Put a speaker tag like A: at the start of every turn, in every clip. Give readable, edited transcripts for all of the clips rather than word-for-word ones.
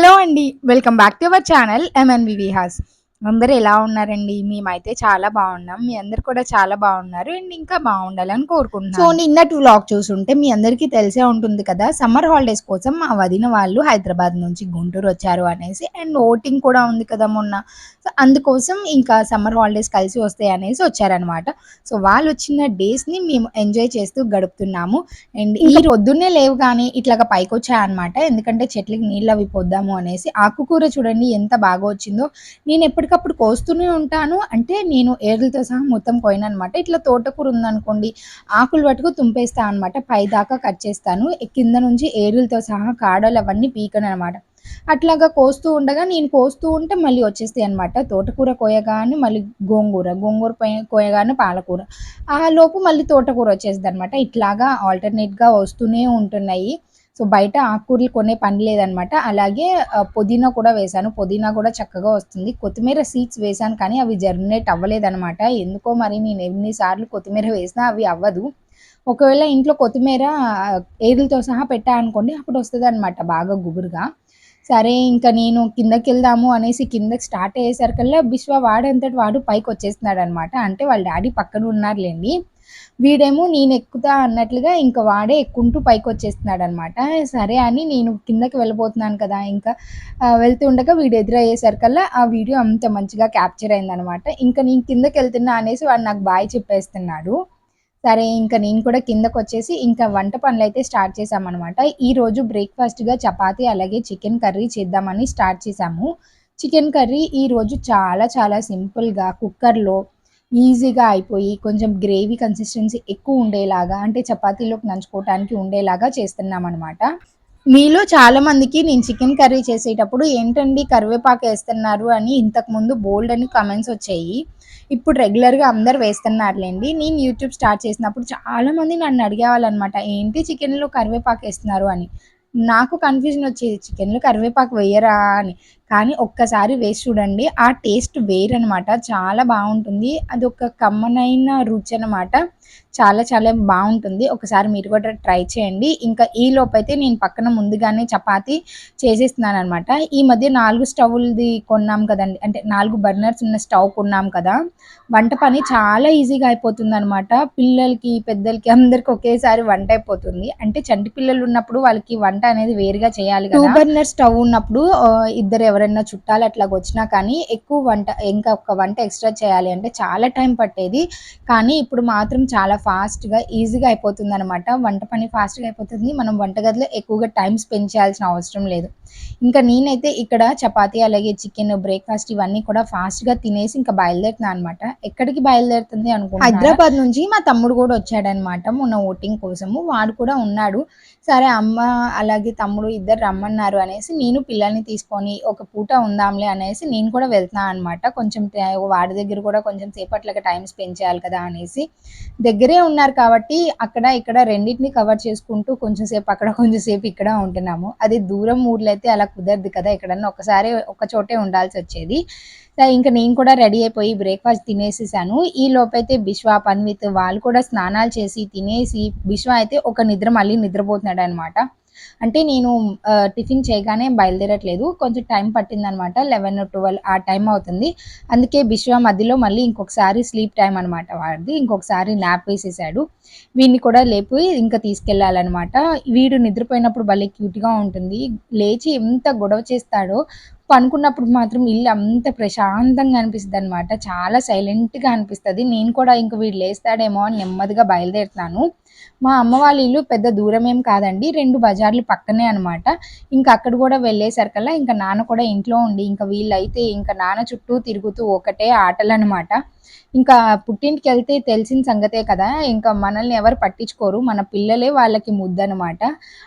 A: Hello అండి. Welcome back to our channel MNVV హాస్. అందరూ ఎలా ఉన్నారండి? మేమైతే చాలా బాగున్నాం. మీ అందరూ కూడా చాలా బాగున్నారు. అండ్ ఇంకా బాగుండాలని కోరుకుంటున్నాను. సో, నిన్నటి వ్లాగ్ చూసుంటే మీ అందరికీ తెలిసే ఉంటుంది కదా! సమ్మర్ హాలిడేస్ కోసం మా వదిన వాళ్ళు హైదరాబాద్ నుంచి గుంటూరు వచ్చారు అనేసి. అండ్ ఓటింగ్ కూడా ఉంది కదా మొన్న. సో, అందుకోసం ఇంకా సమ్మర్ హాలిడేస్ కలిసి వస్తాయి అనేసి వచ్చారనమాట. సో, వాళ్ళొచ్చిన డేస్‌ని మేము ఎంజాయ్ చేస్తూ గడుపుతున్నాము. అండ్ ఈ పొద్దున్నే లేవగానే ఇట్లాగా పైకొచ్చాయన్నమాట. ఎందుకంటే చెట్లకి నీళ్ళవి పోద్దాము అనేసి. ఆకుకూర చూడండి ఎంత బాగా వచ్చిందో. నేను ఎప్పటికప్పుడు కోస్తూనే ఉంటాను. అంటే నేను ఏర్లతో సహా మొత్తం కోయననమాట. ఇట్లా తోటకూర ఉందనుకోండి, ఆకులు పట్టుకు తుంపేస్తా అనమాట. పైదాకా కట్ చేస్తాను. కింద నుంచి ఏరులతో సహా కాడలు అవన్నీ పీకననమాట. అట్లాగా కోస్తూ ఉండగా నేను కోస్తూ ఉంటే మళ్ళీ వచ్చేస్తాయన్నమాట. తోటకూర కోయగానే మళ్ళీ గోంగూర, గోంగూర కోయగానే పాలకూర. ఆ లోపు మళ్ళీ తోటకూర వచ్చేసిద్దనమాట. ఇట్లాగా ఆల్టర్‌నేట్‌గా వస్తూనే ఉంటున్నాయి. సో, బయట ఆకుకూరలు కొనే పని లేదనమాట. అలాగే పుదీనా కూడా వేశాను. పుదీనా కూడా చక్కగా వస్తుంది. కొత్తిమీర సీడ్స్ వేశాను కానీ అవి జర్మినేట్ అవ్వలేదనమాట. ఎందుకో మరి నేను ఎన్ని సార్లు కొత్తిమీర వేసినా అవి అవ్వదు. ఒకవేళ ఇంట్లో కొత్తిమీర ఏరులతో సహా పెట్టా అనుకోండి అప్పుడు వస్తదనమాట బాగా గుబురుగా. సరే ఇంక నేను కిందకెళ్దాము అనేసి కిందకి స్టార్ట్ అయ్యేసరికల్లా బిశ్వ వాడంతట వాడు పైకొచ్చేస్తున్నాడనమాట. అంటే వాళ్ళ డ్యాడీ పక్కన ఉన్నారులెండి. వీడేమో నేనెక్కుతా అన్నట్లుగా ఇంక వాడే ఎక్కుంటూ పైకొచ్చేస్తున్నాడనమాట. సరే అని నేను కిందకి వెళ్ళబోతున్నాను కదా! ఇంకా వెళ్తూ ఉండగా వీడు ఎదురయ్యేసరికల్లా ఆ వీడియో అంత మంచిగా క్యాప్చర్ అయిందనమాట. ఇంక నేను కిందకెళ్తున్నా అనేసి వాడు నాకు బాయ్ చెప్పేస్తున్నాడు. సరే ఇంక నేను కూడా కిందకొచ్చేసి ఇంకా వంట పనులైతే స్టార్ట్ చేశామనమాట. ఈరోజు బ్రేక్‌ఫాస్ట్‌గా చపాతీ అలాగే చికెన్ కర్రీ చేద్దామని స్టార్ట్ చేశాము. చికెన్ కర్రీ ఈరోజు చాలా చాలా సింపుల్‌గా కుక్కర్‌లో ఈజీగా అయిపోయి కొంచెం గ్రేవీ కన్సిస్టెన్సీ ఎక్కువుండేలాగా అంటే చపాతీలోకి నంచుకోవటానికి ఉండేలాగా చేస్తున్నామనమాట. మీలో చాలామందికి నేను చికెన్ కర్రీ చేసేటప్పుడు ఏంటండి కరివేపాకేస్తున్నారు అని ఇంతకుముందు బోలెడన్ని కామెంట్స్ వచ్చాయి. ఇప్పుడు రెగ్యులర్‌గా అందరూ వేస్తున్నారులెండి. నేను యూట్యూబ్ స్టార్ట్ చేసినప్పుడు చాలామంది నన్ను అడిగేవాళ్ళనమాట. ఏంటి చికెన్‌లో కరివేపాకేస్తున్నారు అని. నాకు కన్‌ఫ్యూజన్ వచ్చేది. చికెన్‌లో కరివేపాకు వెయ్యరా అని. కానీ ఒక్కసారి వేసి చూడండి. ఆ టేస్ట్ వేరనమాట. చాలా బావుంటుంది. అదొక కమ్మనైన రుచనమాట. చాలా చాలా బావుంటుంది. ఒకసారి మీరు కూడా ట్రై చేయండి. ఇంకా ఈలోపైతే నేను పక్కన ముందుగానే చపాతీ చేసేస్తున్నాననమాట. ఈ మధ్య 4 స్టవ్వులది కొన్నాం కదండీ. అంటే 4 బర్నర్స్ ఉన్న స్టవ్ కొన్నాం కదా! వంట పని చాలా ఈజీగా అయిపోతుందనమాట. పిల్లలకి, పెద్దలకి అందరికి ఒకేసారి వంట అయిపోతుంది. అంటే చంటి పిల్లలున్నప్పుడు వాళ్ళకి వంట అనేది వేరుగా చేయాలి కదా! 2 బర్నర్ స్టవ్ ఉన్నప్పుడు ఇద్దరు ఎవరైనా చుట్టాలు అట్లాగొచ్చినా కానీ ఎక్కువ వంట ఇంకా ఒక వంట ఎక్స్‌ట్రా చేయాలి అంటే చాలా టైం పట్టేది. కానీ ఇప్పుడు మాత్రం చాలా ఫాస్ట్‌గా, ఈజీగా అయిపోతుందనమాట. వంట పని ఫాస్ట్‌గా అయిపోతుంది. మనం వంటగదిలో ఎక్కువగా టైం స్పెండ్ చేయాల్సిన అవసరం లేదు. ఇంకా నేనైతే ఇక్కడ చపాతీ అలాగే చికెన్ బ్రేక్‌ఫాస్ట్ ఇవన్నీ కూడా ఫాస్ట్‌గా తినేసి ఇంకా బయలుదేరుతున్నా అనమాట. ఎక్కడికి బయలుదేరుతుంది అనుకుంటున్నారా? హైదరాబాద్ నుంచి మా తమ్ముడు గూడా వచ్చాడనమాట మొన్న ఓటింగ్ కోసము. వాడు కూడా ఉన్నాడు. సరే అమ్మ అలాగే తమ్ముడు ఇద్దరు రమ్మన్నారు అనేసి నేను పిల్లల్ని తీసుకొని ఒక పూట ఉందాంలే అనేసి నేను కూడా వెళ్తున్నా అనమాట. కొంచెం వాడి దగ్గర కూడా కొంచెం సేపు అట్లాగా టైం స్పెండ్ చేయాలి కదా అనేసి. దగ్గరే ఉన్నారు కాబట్టి అక్కడ, ఇక్కడ రెండిటిని కవర్ చేసుకుంటూ కొంచెం సేపు అక్కడ, కొంచెం సేపు ఇక్కడ ఉంటున్నాము. అదే దూరం ఊర్లో అయితే అలా కుదరదు కదా! ఎక్కడన్నా ఒకసారి ఒక చోటే ఉండాల్సొచ్చేది. ఇంక నేను కూడా రెడీ అయిపోయి బ్రేక్‌ఫాస్ట్ తినేసేసాను. ఈ లోపైతే బిశ్వ, పన్విత్ వాళ్ళు కూడా స్నానాలు చేసి, తినేసి బిశ్వ అయితే ఒక నిద్ర మళ్ళీ నిద్రపోతున్నాడనమాట. అంటే నేను టిఫిన్ చేయగానే బయలుదేరట్లేదు. కొంచెం టైం పట్టిందనమాట. 11, 12 ఆ టైం అవుతుంది. అందుకే బిశ్వ మధ్యలో మళ్ళీ ఇంకొకసారి స్లీప్ టైమ్ అనమాట వాడిది. ఇంకొకసారి న్యాప్ వేసేసాడు. వీడిని కూడా లేపి ఇంకా తీసుకెళ్ళాలనమాట. వీడు నిద్రపోయినప్పుడు భలే క్యూట్‌గా ఉంటుంది. లేచి ఎంత గొడవ చేస్తాడో, పనుకున్నప్పుడు మాత్రం ఇల్లు అంత ప్రశాంతంగా అనిపిస్తదనమాట. చాలా సైలెంట్‌గా అనిపిస్తది. నేను కూడా ఇంక వీడు లేస్తాడేమో అని నెమ్మదిగా బయలుదేరుతున్నాను. మా అమ్మ వాళ్ళ ఇల్లు పెద్ద దూరమేం కాదండి. 2 బజార్లు పక్కనే అనమాట. ఇంక అక్కడ గూడా వెళ్ళేసరికల్లా ఇంక నాన్న కూడా ఇంట్లో ఉండి, ఇంక వీళ్ళైతే ఇంక నాన్న చుట్టూ తిరుగుతూ ఒకటే ఆటలనమాట. ఇంకా పుట్టింటికెళ్తే తెలిసిన సంగతే కదా! ఇంక మనల్ని ఎవరు పట్టించుకోరు. మన పిల్లలే వాళ్ళకి ముద్దనమాట.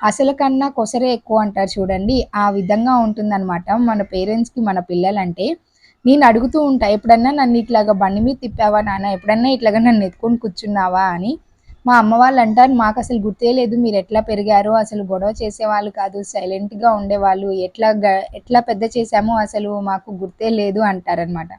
A: అసల కన్నా కొసరే ఎక్కువ అంటారు చూడండి. ఆ విధంగా ఉంటుందనమాట మన పేరెంట్స్‌కి మన పిల్లలంటే. నేను అడుగుతూ ఉంటా, "ఎప్పుడన్నా నన్ను ఇట్లాగా బండి మీద తిప్పావా నాన్న? ఎప్పుడన్నా ఇట్లాగా నన్ను ఎత్తుకొని కూర్చున్నావా?" అని. మా అమ్మ వాళ్ళంటారు, "మాకసలు గుర్తే లేదు మీరెట్లా పెరిగారో, అసలు గొడవ చేసేవాళ్ళు కాదు, సైలెంట్‌గా ఉండేవాళ్ళు. ఎట్లా పెద్ద చేశామో అసలు మాకు గుర్తే లేదు" అంటారనమాట.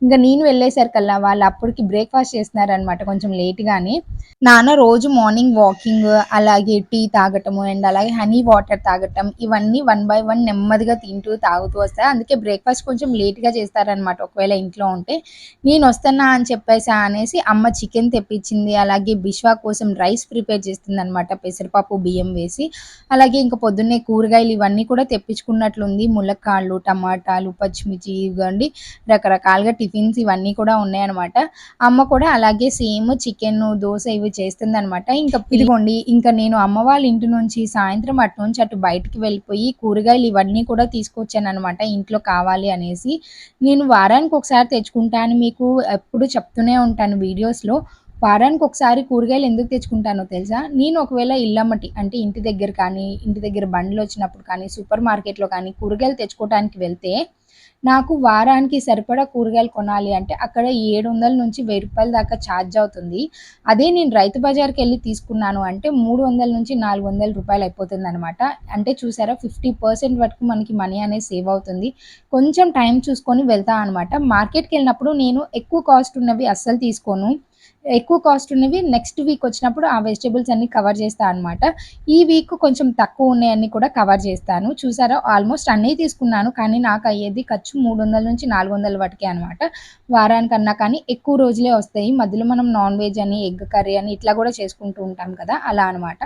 A: ఇంకా నేను వెళ్ళేసరికల్లా వాళ్ళు అప్పటికి బ్రేక్‌ఫాస్ట్ చేస్తున్నారనమాట కొంచెం లేట్‌గానే. నాన్న రోజు మార్నింగ్ వాకింగ్, అలాగే టీ తాగటము అండ్ అలాగే హనీ వాటర్ తాగటం ఇవన్నీ వన్ బై వన్ నెమ్మదిగా తింటూ, తాగుతూ వస్తారు. అందుకే బ్రేక్‌ఫాస్ట్ కొంచెం లేట్‌గా చేస్తారనమాట ఒకవేళ ఇంట్లో ఉంటే. నేనొస్తున్నా అని చెప్పేసా అనేసి అమ్మ చికెన్ తెప్పించింది. అలాగే బిష్వా కోసం రైస్ ప్రిపేర్ చేస్తుందనమాట పెసరపప్పు, బియ్యం వేసి. అలాగే ఇంక పొద్దున్నే కూరగాయలు ఇవన్నీ కూడా తెప్పించుకున్నట్లుంది. ములక్కాడలు, టమాటాలు, పచ్చిమిర్చి ఇవిగోండి రకరకాలుగా టిఫిన్స్ ఇవన్నీ కూడా ఉన్నాయనమాట. అమ్మ కూడా అలాగే సేమ్ చికెను, దోస ఇవి చేస్తుందనమాట. ఇదిగోండి ఇంక నేను అమ్మ వాళ్ళ ఇంటి నుంచి సాయంత్రం అటునుంచి అటు బయటికి వెళ్ళిపోయి కూరగాయలు ఇవన్నీ కూడా తీసుకొచ్చాననమాట ఇంట్లో కావాలి అనేసి. నేను వారానికొకసారి తెచ్చుకుంటా అని మీకు ఎప్పుడు చెప్తూనే ఉంటాను వీడియోస్‌లో. వారానికొకసారి కూరగాయలు ఎందుకు తెచ్చుకుంటానో తెలుసా? నేను ఒకవేళ ఇల్లమ్మటి అంటే ఇంటి దగ్గర కానీ, ఇంటి దగ్గర బండ్లొచ్చినప్పుడు కానీ, సూపర్ మార్కెట్‌లో కానీ కూరగాయలు తెచ్చుకోవటానికి వెళ్తే, నాకు వారానికి సరిపడా కూరగాయలు కొనాలి అంటే అక్కడ 700-1000 దాకా ఛార్జ్ అవుతుంది. అదే నేను రైతు బజార్‌కెళ్ళి తీసుకున్నాను అంటే 300-400 రూపాయలయిపోతుందనమాట. అంటే చూసారా 50% వరకు మనకి మనీ అనేది సేవ్ అవుతుంది. కొంచెం టైం చూసుకొని వెళ్తా అనమాట. మార్కెట్‌కెళ్ళినప్పుడు నేను ఎక్కువ కాస్ట్ ఉన్నవి అస్సలు తీసుకోను. ఎక్కువ కాస్ట్ ఉన్నవి నెక్స్ట్ వీక్ వచ్చినప్పుడు ఆ వెజిటబుల్స్ అన్నీ కవర్ చేస్తా అనమాట. ఈ వీక్ కొంచెం తక్కువ ఉన్నాయన్నీ కూడా కవర్ చేస్తాను. చూసారా ఆల్మోస్ట్ అన్నీ తీసుకున్నాను. కానీ నాకు అయ్యేది ఖర్చు 300-400 వరకే అనమాట. వారానికన్నా కానీ ఎక్కువ రోజులే వస్తాయి. మధ్యలో మనం నాన్ వెజ్ అని, ఎగ్ కర్రీ అని ఇట్లా కూడా చేసుకుంటూ ఉంటాం కదా! అలా అనమాట.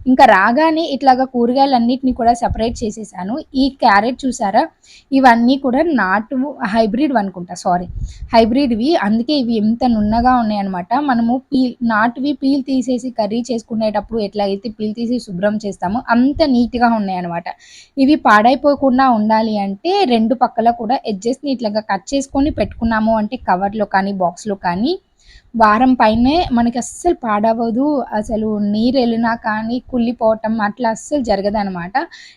A: ఇంకా రాగానే ఇట్లాగా కూరగాయలన్నిటిని కూడా సెపరేట్ చేసేసాను. ఈ క్యారెట్ చూసారా? ఇవన్నీ కూడా హైబ్రిడ్‌వనుకుంటా సారీ. హైబ్రిడ్‌వి అందుకే ఇవి ఎంత నున్నగా ఉన్నాయన్నమాట. మనము నాటువి పీల్ తీసేసి కర్రీ చేసుకునేటప్పుడు ఎట్లయితే పీల్ తీసి శుభ్రం చేస్తామో అంత నీట్‌గా ఉన్నాయన్నమాట. ఇవి పాడైపోకుండా ఉండాలి అంటే 2 పక్కల కూడా ఎడ్జెస్‌ని ఇట్లాగా కట్ చేసుకొని పెట్టుకున్నాము అంటే కవర్‌లో కానీ, బాక్స్‌లో కానీ వారం పైనే మనకస్సలు పాడవ్వదు. అసలు నీరెళ్ళినా కానీ కుళ్ళిపోవటం అట్లా అస్సలు జరగదనమాట.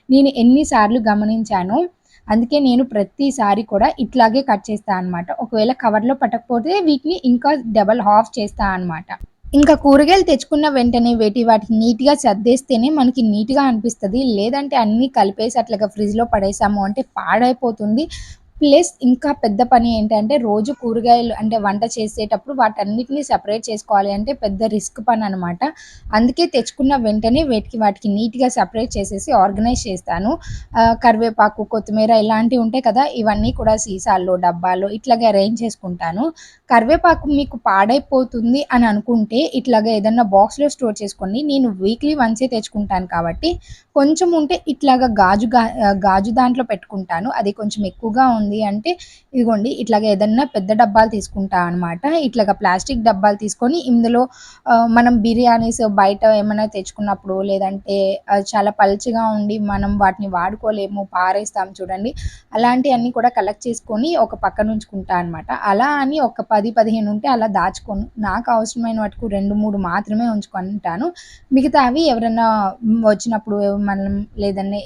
A: నేను ఎన్ని సార్లు గమనించానో. అందుకే నేను ప్రతిసారి కూడా ఇట్లాగే కట్ చేస్తా అనమాట. ఒకవేళ కవర్‌లో పట్టకపోతే వీటిని ఇంకా డబల్ హాఫ్ చేస్తా అనమాట. ఇంకా కూరగాయలు తెచ్చుకున్న వెంటనే వాటిని నీట్‌గా సర్దేస్తేనే మనకి నీట్‌గా అనిపిస్తది. లేదంటే అన్నీ కలిపేసి అట్లాగా ఫ్రిడ్జ్‌లో పడేసాము అంటే పాడైపోతుంది. ప్లస్ ఇంకా పెద్ద పని ఏంటంటే రోజు కూరగాయలు అంటే వంట చేసేటప్పుడు వాటన్నిటిని సెపరేట్ చేసుకోవాలి అంటే పెద్ద రిస్క్ పననమాట. అందుకే తెచ్చుకున్న వెంటనే వాటికి నీట్‌గా సెపరేట్ చేసేసి ఆర్గనైజ్ చేస్తాను. కరివేపాకు, కొత్తిమీర ఇలాంటివి ఉంటాయి కదా! ఇవన్నీ కూడా సీసాల్లో, డబ్బాల్లో ఇట్లాగా అరేంజ్ చేసుకుంటాను. కరివేపాకు మీకు పాడైపోతుంది అని అనుకుంటే ఇట్లాగా ఏదన్నా బాక్స్‌లో స్టోర్ చేసుకోండి. నేను వీక్లీ వన్సే తెచ్చుకుంటాను కాబట్టి కొంచెం ఉంటే ఇట్లాగా గాజు దాంట్లో పెట్టుకుంటాను. అది కొంచెం ఎక్కువగా ఉంది అంటే ఇదిగోండి ఇట్లాగా ఏదన్నా పెద్ద డబ్బాలు తీసుకుంటా అనమాట. ఇట్లాగా ప్లాస్టిక్ డబ్బాలు తీసుకొని ఇందులో మనం బిర్యానీస్ బయట ఏమన్నా తెచ్చుకున్నప్పుడు లేదంటే చాలా పల్చగా ఉండి మనం వాటిని వాడుకోలేము, పారేస్తాం చూడండి. అలాంటియన్నీ కూడా కలెక్ట్ చేసుకొని ఒక పక్కన ఉంచుకుంటా అనమాట. అలా అని ఒక 10, 15 ఉంటే అలా దాచుకోను. నాకు అవసరమైన మటుకు 2, 3 మాత్రమే ఉంచుకుంటాను. మిగతావి ఎవరన్నా వచ్చినప్పుడు మనం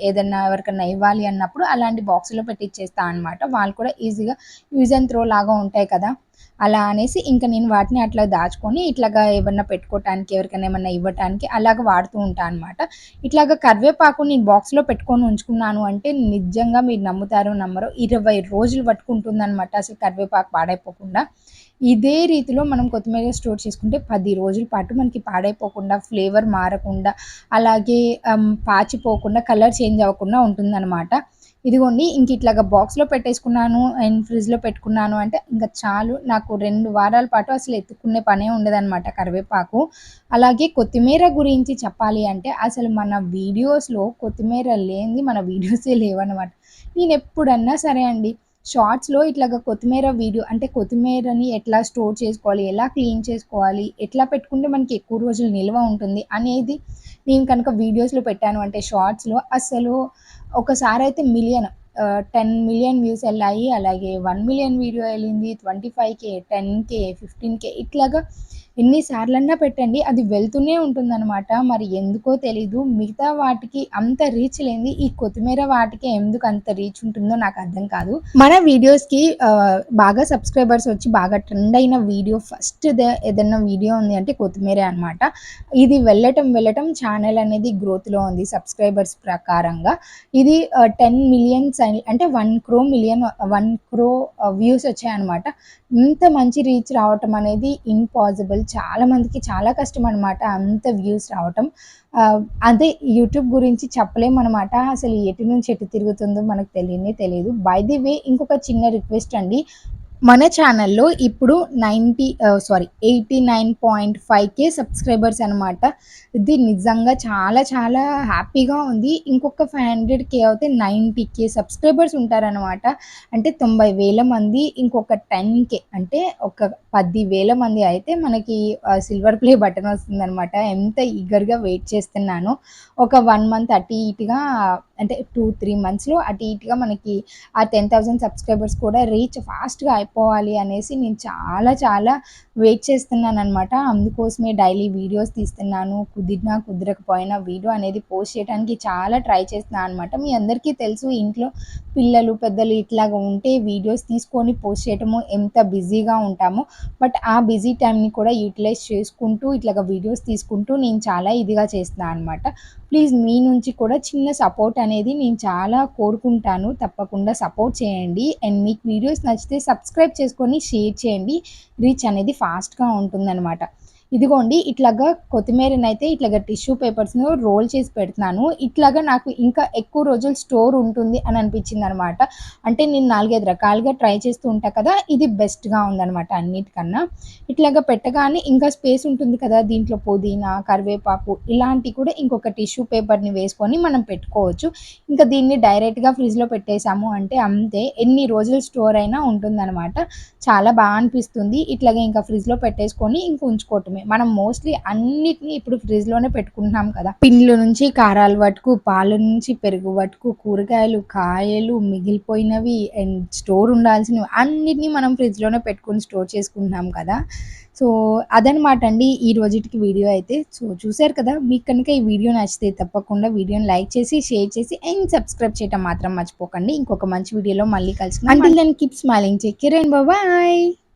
A: ఏదన్నా ఎవరికన్నా ఇవ్వాలి అన్నప్పుడు అలాంటి బాక్స్‌లో పెట్టిచ్చేస్తా అనమాట. వాళ్ళు కూడా ఈజీగా యూజ్ అండ్ త్రో లాగా ఉంటాయి కదా! అలా అనేసి ఇంక నేను వాటిని అట్లా దాచుకొని ఇట్లాగా ఏమన్నా పెట్టుకోటానికి, ఎవరికైనా ఏమన్నా ఇవ్వటానికి అలాగా వాడుతూ ఉంటా అనమాట. ఇట్లాగా కరివేపాకు నేను బాక్స్‌లో పెట్టుకొని ఉంచుకున్నాను అంటే నిజంగా మీరు నమ్ముతారో నమ్మరో 20 రోజులు పట్టుకుంటుందనమాట అసలు కరివేపాకు పాడైపోకుండా. ఇదే రీతిలో మనం కొత్తిమీర స్టోర్ చేసుకుంటే 10 రోజుల పాటు మనకి పాడైపోకుండా, ఫ్లేవర్ మారకుండా, అలాగే పాచిపోకుండా, కలర్ చేంజ్ అవ్వకుండా ఉంటుందనమాట. ఇదిగోండి ఇంక ఇట్లాగా బాక్స్‌లో పెట్టేసుకున్నాను అండ్ ఫ్రిడ్జ్‌లో పెట్టుకున్నాను అంటే ఇంక చాలు. నాకు 2 వారాల పాటు అసలు ఎత్తుకునే పనే ఉండదనమాట కరివేపాకు. అలాగే కొత్తిమీర గురించి చెప్పాలి అంటే అసలు మన వీడియోస్‌లో కొత్తిమీర లేనిది మన వీడియోసే లేవనమాట. నేనెప్పుడన్నా సరే అండి షార్ట్స్‌లో ఇట్లాగా కొత్తిమీర వీడియో అంటే కొత్తిమీరని ఎట్లా స్టోర్ చేసుకోవాలి, ఎలా క్లీన్ చేసుకోవాలి, ఎట్లా పెట్టుకుంటే మనకి ఎక్కువ రోజులు నిల్వ ఉంటుంది అనేది నేను కనుక వీడియోస్‌లో పెట్టాను అంటే షార్ట్స్‌లో అసలు ఒకసారైతే 10,000,000 వ్యూస్ ఎళ్ళాయి. అలాగే 1,000,000 వీడియో ఎళ్ళింది. 25,000, 10,000, 15,000 ఇట్లాగా ఎన్ని సార్లన్నా పెట్టండి అది వెళ్తూనే ఉంటుందనమాట. మరి ఎందుకో తెలీదు. మిగతా వాటికి అంత రీచ్ లేనిది ఈ కొత్తిమీర వాటికి ఎందుకు అంత రీచ్ ఉంటుందో నాకు అర్థం కాదు. మన వీడియోస్‌కి బాగా సబ్స్క్రైబర్స్ వచ్చి బాగా ట్రెండ్ అయిన వీడియో ఏదన్నా వీడియో ఉంది అంటే కొత్తిమీరే అనమాట. ఇది వెళ్ళటం ఛానల్ అనేది గ్రోత్‌లో ఉంది సబ్స్క్రైబర్స్ ప్రకారంగా. ఇది 10 మిలియన్స్ అంటే 1,00,00,000 వ్యూస్ వచ్చాయన్నమాట. ఇంత మంచి రీచ్ రావటం అనేది ఇంపాసిబుల్. చాలా మందికి చాలా కష్టం అనమాట అంత వ్యూస్ రావటం. అదే యూట్యూబ్ గురించి చెప్పలేమనమాట. అసలు ఎటు నుంచి ఎటు తిరుగుతుందో మనకు తెలియనే తెలీదు. బై ది వే ఇంకొక చిన్న రిక్వెస్ట్ అండి. మన ఛానల్‌లో ఇప్పుడు 89.5K సబ్స్క్రైబర్స్ అనమాట. ఇది నిజంగా చాలా చాలా హ్యాపీగా ఉంది. ఇంకొక 500K అవుతే 90K సబ్స్క్రైబర్స్ ఉంటారనమాట. అంటే 90,000 మంది ఇంకొక 10K అంటే ఒక 10,000 మంది అయితే మనకి సిల్వర్ ప్లే బటన్ వస్తుందనమాట. ఎంత ఈగర్‌గా వెయిట్ చేస్తున్నానో. ఒక 1 మంత్ అటు ఇటుగా అంటే 2, 3 మంత్స్‌లో అటు ఇటుగా మనకి ఆ 10,000 సబ్స్క్రైబర్స్ కూడా రీచ్ ఫాస్ట్‌గా అయిపోవాలి అనేసి నేను చాలా చాలా వెయిట్ చేస్తున్నాననమాట. అందుకోసమే డైలీ వీడియోస్ తీస్తున్నాను. కుదిరినా కుదరకపోయినా వీడియో అనేది పోస్ట్ చేయడానికి చాలా ట్రై చేస్తున్నాను అనమాట. మీ అందరికీ తెలుసు ఇంట్లో పిల్లలు, పెద్దలు ఇట్లాగ ఉంటే వీడియోస్ తీసుకొని పోస్ట్ చేయటము ఎంత బిజీగా ఉంటామో. బట్ ఆ బిజీ టైమ్‌ని కూడా యూటిలైజ్ చేసుకుంటూ ఇట్లాగ వీడియోస్ తీసుకుంటూ నేను చాలా ఇదిగా చేస్తున్నాను అనమాట. ప్లీజ్ మీ నుంచి కూడా చిన్న సపోర్ట్ అనేది నేను చాలా కోరుకుంటాను. తప్పకుండా సపోర్ట్ చేయండి. అండ్ మీకు వీడియోస్ నచ్చితే సబ్స్క్రైబ్ చేసుకొని షేర్ చేయండి. రీచ్ అనేది ఫాస్ట్‌గా ఉంటుందనమాట. ఇదిగోండి ఇట్లాగా కొత్తిమీరనైతే ఇట్లాగా టిష్యూ పేపర్స్‌ను రోల్ చేసి పెడుతున్నాను. ఇట్లాగా నాకు ఇంకా ఎక్కువ రోజులు స్టోర్ ఉంటుంది అని అనిపించిందనమాట. అంటే నేను 4, 5 రకాలుగా ట్రై చేస్తూ ఉంటా కదా! ఇది బెస్ట్‌గా ఉందనమాట అన్నిటికన్నా. ఇట్లాగా పెట్టగానే ఇంకా స్పేస్ ఉంటుంది కదా! దీంట్లో పుదీనా, కరివేపాకు ఇలాంటివి కూడా ఇంకొక టిష్యూ పేపర్‌ని వేసుకొని మనం పెట్టుకోవచ్చు. ఇంకా దీన్ని డైరెక్ట్‌గా ఫ్రిడ్జ్‌లో పెట్టేసాము అంటే అంతే. ఎన్ని రోజులు స్టోర్ అయినా ఉంటుందనమాట. చాలా అనిపిస్తుంది. ఇట్లాగే ఇంకా ఫ్రిడ్జ్‌లో పెట్టేసుకొని ఇంక ఉంచుకోవటమే. మనం మోస్ట్‌లీ అన్నిటిని ఇప్పుడు ఫ్రిడ్జ్‌లోనే పెట్టుకుంటున్నాం కదా! పిండ్ల నుంచి కారాల వరకు, పాల నుంచి పెరుగు వరకు, కూరగాయలు, కాయలు, మిగిలిపోయినవి అండ్ స్టోర్ ఉండాల్సినవి అన్నిటిని మనం ఫ్రిడ్జ్‌లోనే పెట్టుకొని స్టోర్ చేసుకుంటున్నాం కదా! సో, అదనమాట అండి ఈ రోజుటికి వీడియో అయితే. సో, చూసారు కదా! మీకు కనుక ఈ వీడియో నచ్చితే తప్పకుండా వీడియోని లైక్ చేసి, షేర్ చేసి అండ్ సబ్స్క్రైబ్ చేయటం మాత్రం మర్చిపోకండి. ఇంకొక మంచి వీడియోలో మళ్ళీ కలుసుకుందాం. Until then keep smiling. Take care and by.